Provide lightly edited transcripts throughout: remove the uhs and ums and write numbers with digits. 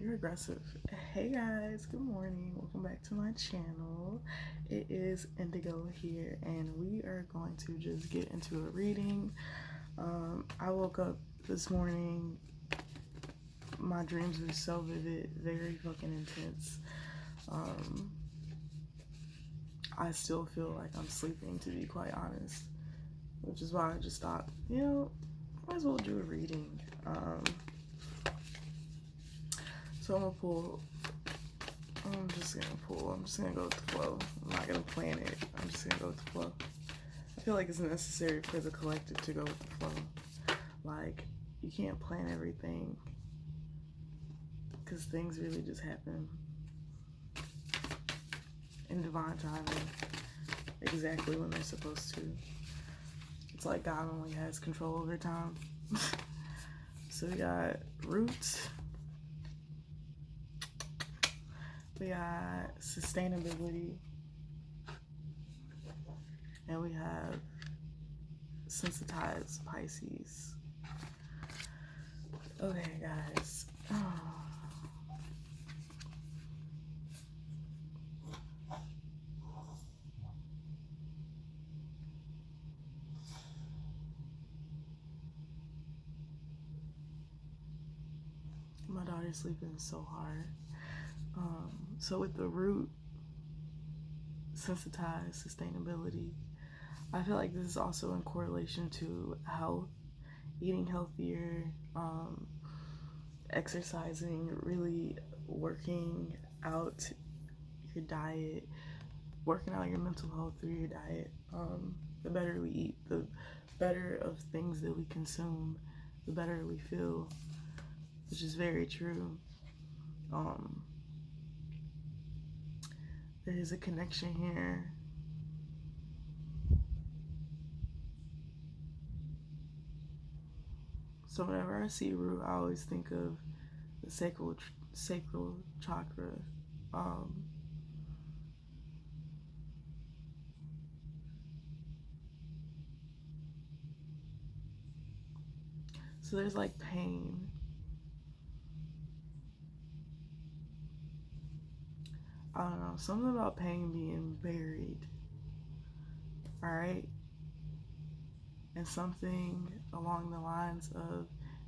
You're aggressive. Hey guys, good morning. Welcome back to my channel. It is Indigo here, and we are going to just get into a reading. I woke up this morning. My dreams were so vivid, very fucking intense. I still feel like I'm sleeping, to be quite honest, which is why I just thought, might as well do a reading. So I'm just gonna go with the flow. I'm not gonna plan it. I'm just gonna go with the flow. I feel like it's necessary for the collective to go with the flow. Like, you can't plan everything because things really just happen in divine timing, exactly when they're supposed to. It's like God only has control over time. So we got roots. We got sustainability, and we have sensitized Pisces. Okay, guys. My daughter's sleeping so hard. So with the root, sensitized, sustainability, I feel like this is also in correlation to health, eating healthier, exercising, really working out your diet, working out your mental health through your diet. The better we eat, the better of things that we consume, the better we feel, which is very true. There is a connection here. So whenever I see root, I always think of the sacral chakra. So there's like pain. I don't know, something about pain being buried. All right. And something along the lines of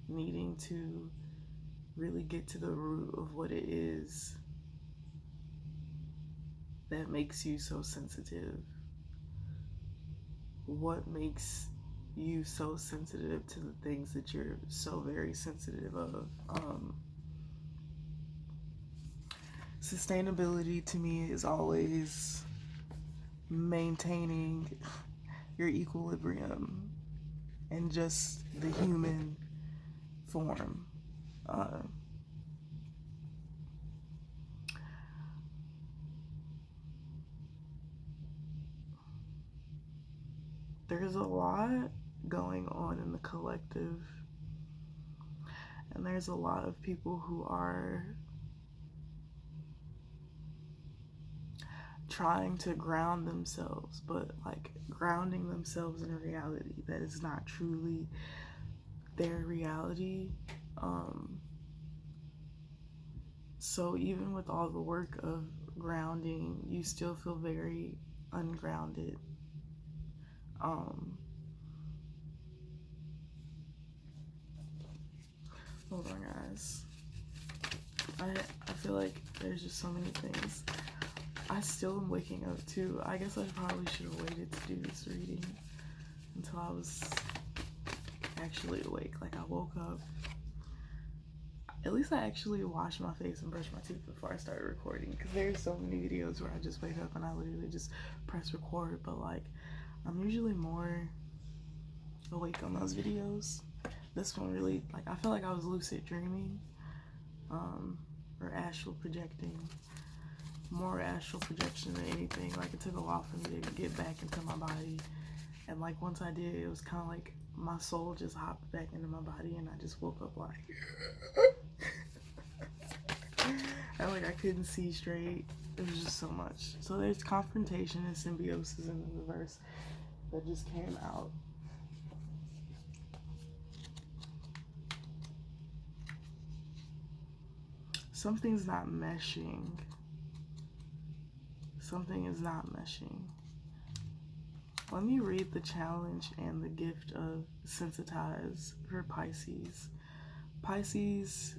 needing to really get to the root of what it is that makes you so sensitive. What makes you so sensitive to the things that you're so very sensitive of? Sustainability to me is always maintaining your equilibrium and just the human form. There's a lot going on in the collective, and there's a lot of people who are trying to ground themselves, but like grounding themselves in a reality that is not truly their reality. So even with all the work of grounding, you still feel very ungrounded. Hold on, guys. I feel like there's just so many things. I still am waking up too. I guess I probably should have waited to do this reading until I was actually awake. Like, I woke up. At least I actually washed my face and brushed my teeth before I started recording, because there's so many videos where I just wake up and I literally just press record, but like, I'm usually more awake on those videos. This one really, like, I feel like I was lucid dreaming, or astral projecting. More astral projection than anything. Like, it took a while for me to get back into my body, and like once I did, it was kind of like my soul just hopped back into my body, and I just woke up like and like I couldn't see straight. It was just so much. So there's confrontation and symbiosis in the reverse that just came out. something's not meshing. Something is not meshing. Let me read the challenge and the gift of sensitize for Pisces. Pisces,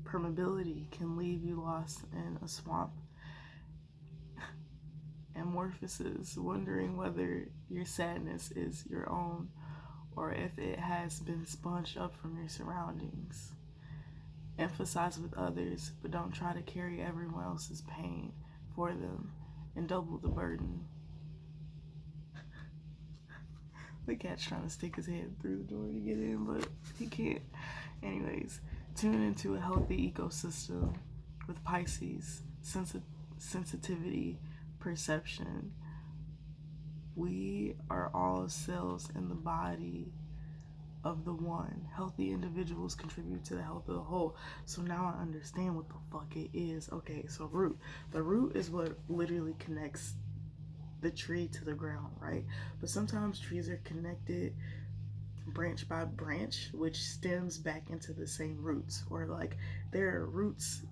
permeability can leave you lost in a swamp. Amorphosis, wondering whether your sadness is your own or if it has been sponged up from your surroundings. Emphasize with others, but don't try to carry everyone else's pain for them and double the burden. The cat's trying to stick his head through the door to get in, but he can't. Anyways, tune into a healthy ecosystem with Pisces, sensitivity, perception. We are all cells in the body of the one. Healthy individuals contribute to the health of the whole. So now I understand what the fuck it is. Okay, so root. The root is what literally connects the tree to the ground, right? But sometimes trees are connected branch by branch, which stems back into the same roots, or like there are roots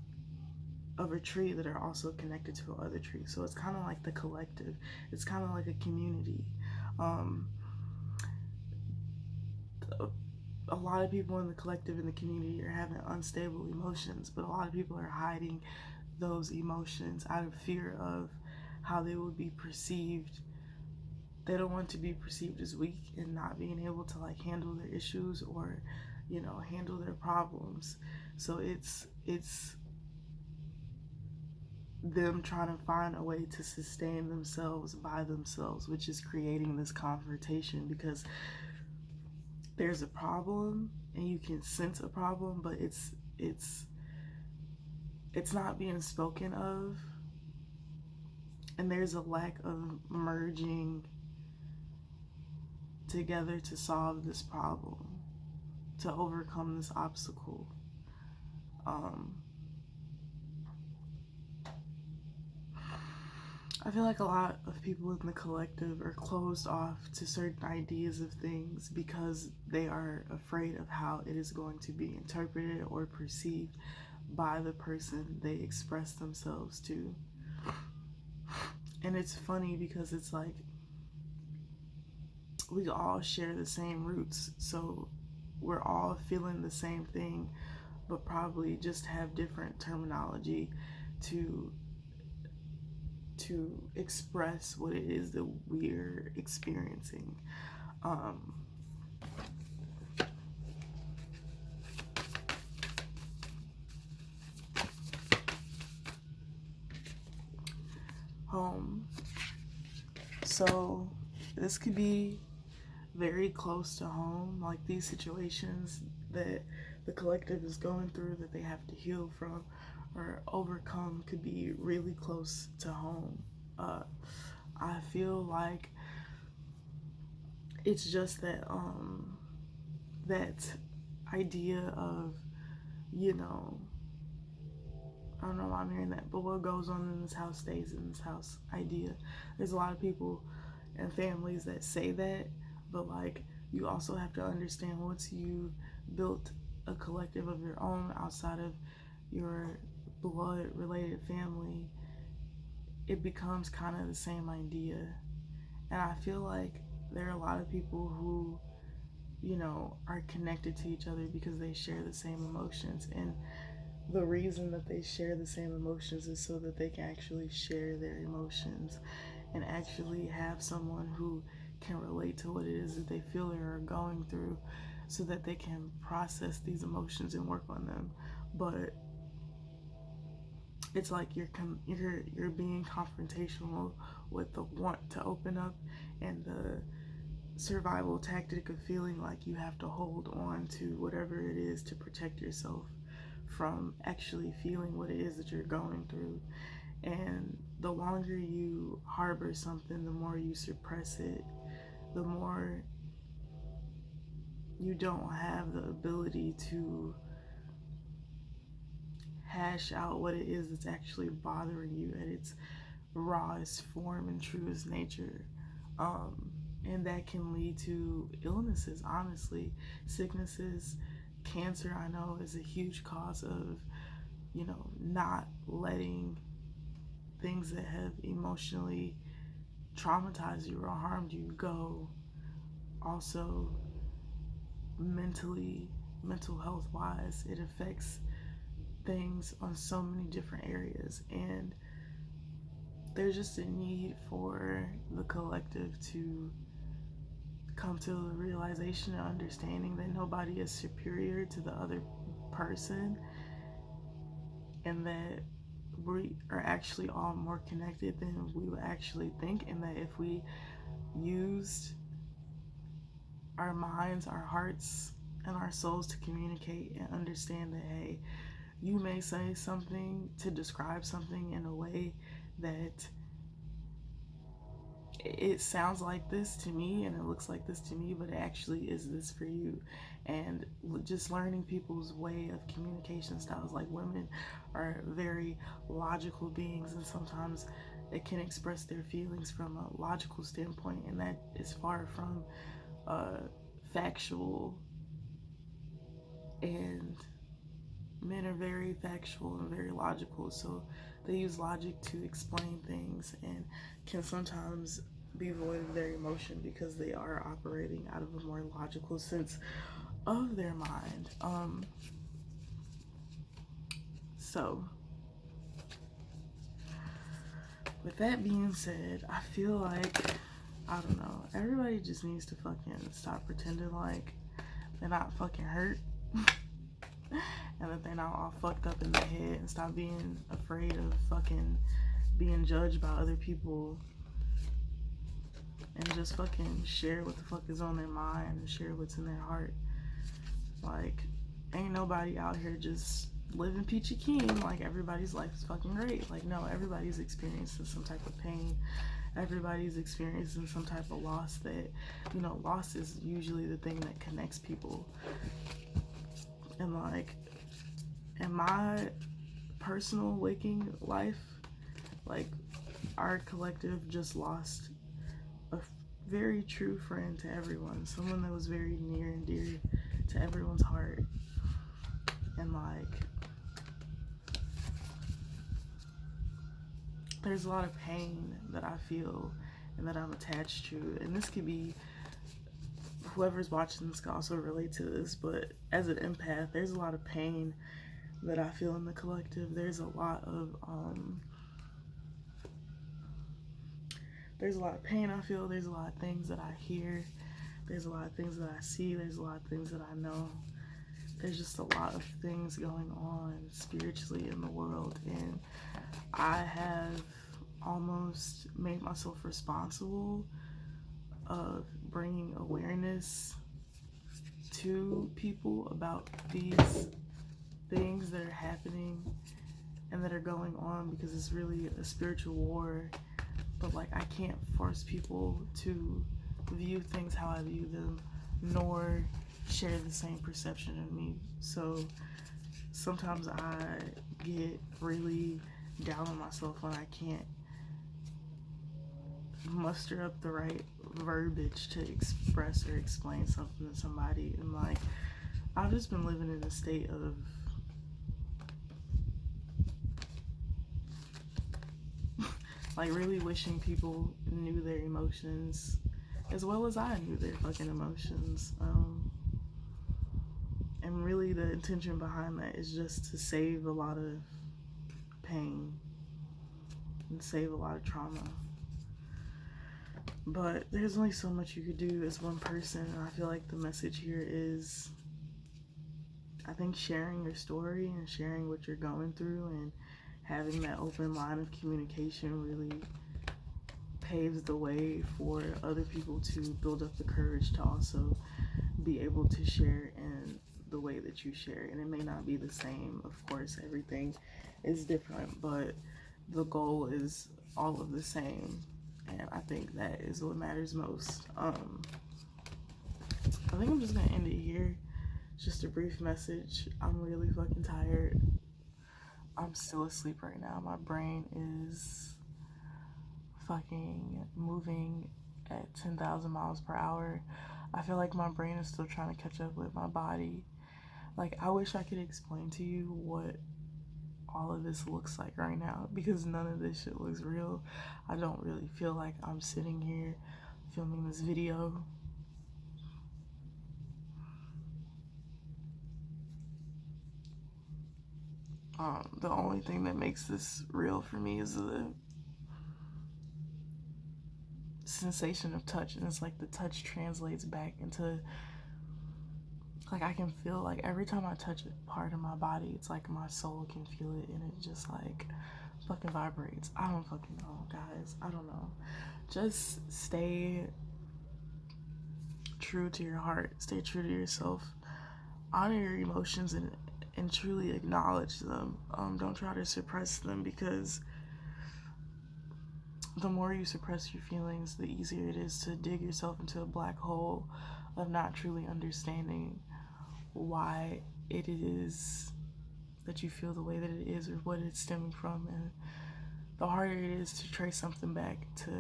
of a tree that are also connected to other trees. So it's kind of like the collective. It's kind of like a community. A lot of people in the collective in the community are having unstable emotions, but a lot of people are hiding those emotions out of fear of how they would be perceived. They don't want to be perceived as weak and not being able to like handle their issues or, you know, handle their problems. So it's them trying to find a way to sustain themselves by themselves, which is creating this confrontation because there's a problem and you can sense a problem, but it's not being spoken of, and there's a lack of merging together to solve this problem, to overcome this obstacle. I feel like a lot of people in the collective are closed off to certain ideas of things because they are afraid of how it is going to be interpreted or perceived by the person they express themselves to. And it's funny because it's like we all share the same roots, so we're all feeling the same thing, but probably just have different terminology to express what it is that we're experiencing. Home. So this could be very close to home, like these situations that the collective is going through that they have to heal from or overcome could be really close to home. I feel like it's just that that idea of, you know, I don't know why I'm hearing that, but what goes on in this house stays in this house idea. There's a lot of people and families that say that, but like you also have to understand once you built a collective of your own outside of your blood related family, it becomes kind of the same idea. And I feel like there are a lot of people who, you know, are connected to each other because they share the same emotions. And the reason that they share the same emotions is so that they can actually share their emotions and actually have someone who can relate to what it is that they feel or are going through so that they can process these emotions and work on them. But it's like you're being confrontational with the want to open up and the survival tactic of feeling like you have to hold on to whatever it is to protect yourself from actually feeling what it is that you're going through. And the longer you harbor something, the more you suppress it, the more you don't have the ability to hash out what it is that's actually bothering you at its rawest form and truest nature. And that can lead to illnesses, honestly. Sicknesses cancer, I know, is a huge cause of, you know, not letting things that have emotionally traumatized you or harmed you go. Also, mental health wise, it affects things on so many different areas. And there's just a need for the collective to come to the realization and understanding that nobody is superior to the other person, and that we are actually all more connected than we would actually think, and that if we used our minds, our hearts, and our souls to communicate and understand that, hey, you may say something to describe something in a way that it sounds like this to me and it looks like this to me, but it actually is this for you. And just learning people's way of communication styles. Like, women are very logical beings, and sometimes it can express their feelings from a logical standpoint, and that is far from factual. And men are very factual and very logical, so they use logic to explain things and can sometimes be void of their emotion because they are operating out of a more logical sense of their mind. So, with that being said, I feel like, I don't know, everybody just needs to fucking stop pretending like they're not fucking hurt. And that they're not all fucked up in the head, and stop being afraid of fucking being judged by other people, and just fucking share what the fuck is on their mind and share what's in their heart. Like, ain't nobody out here just living peachy keen like everybody's life is fucking great. Like, no, everybody's experiencing some type of pain. Everybody's experiencing some type of loss that, you know, loss is usually the thing that connects people. And like, in my personal waking life, like, our collective just lost a very true friend to everyone, someone that was very near and dear to everyone's heart. And like, there's a lot of pain that I feel and that I'm attached to, and this could be, whoever's watching this can also relate to this, but as an empath, there's a lot of pain that I feel in the collective. There's a lot of pain I feel. There's a lot of things that I hear. There's a lot of things that I see. There's a lot of things that I know. There's just a lot of things going on spiritually in the world, and I have almost made myself responsible of bringing awareness to people about these things that are happening and that are going on, because it's really a spiritual war. But like, I can't force people to view things how I view them, nor share the same perception of me. So sometimes I get really down on myself when I can't muster up the right verbiage to express or explain something to somebody. And like, I've just been living in a state of like really wishing people knew their emotions as well as I knew their fucking emotions. And really the intention behind that is just to save a lot of pain and save a lot of trauma. But there's only so much you could do as one person, and I feel like the message here is, I think, sharing your story and sharing what you're going through and having that open line of communication really paves the way for other people to build up the courage to also be able to share in the way that you share. And it may not be the same, of course, everything is different, but the goal is all of the same, and I think that is what matters most. I think I'm just gonna end it here. Just a brief message. I'm really fucking tired. I'm still asleep right now. My brain is fucking moving at 10,000 miles per hour. I feel like my brain is still trying to catch up with my body. Like, I wish I could explain to you what all of this looks like right now, because none of this shit looks real. I don't really feel like I'm sitting here filming this video. The only thing that makes this real for me is the sensation of touch, and it's like the touch translates back into, like, I can feel, like, every time I touch a part of my body, it's like my soul can feel it, and it just like fucking vibrates. I don't fucking know, guys. I don't know. Just stay true to your heart, stay true to yourself, honor your emotions, and truly acknowledge them. Don't try to suppress them, because the more you suppress your feelings, the easier it is to dig yourself into a black hole of not truly understanding why it is that you feel the way that it is, or what it's stemming from. And the harder it is to trace something back to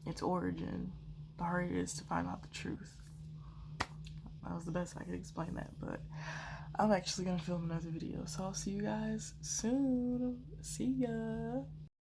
its origin, the harder it is to find out the truth. That was the best I could explain that, but I'm actually gonna film another video, so I'll see you guys soon. See ya.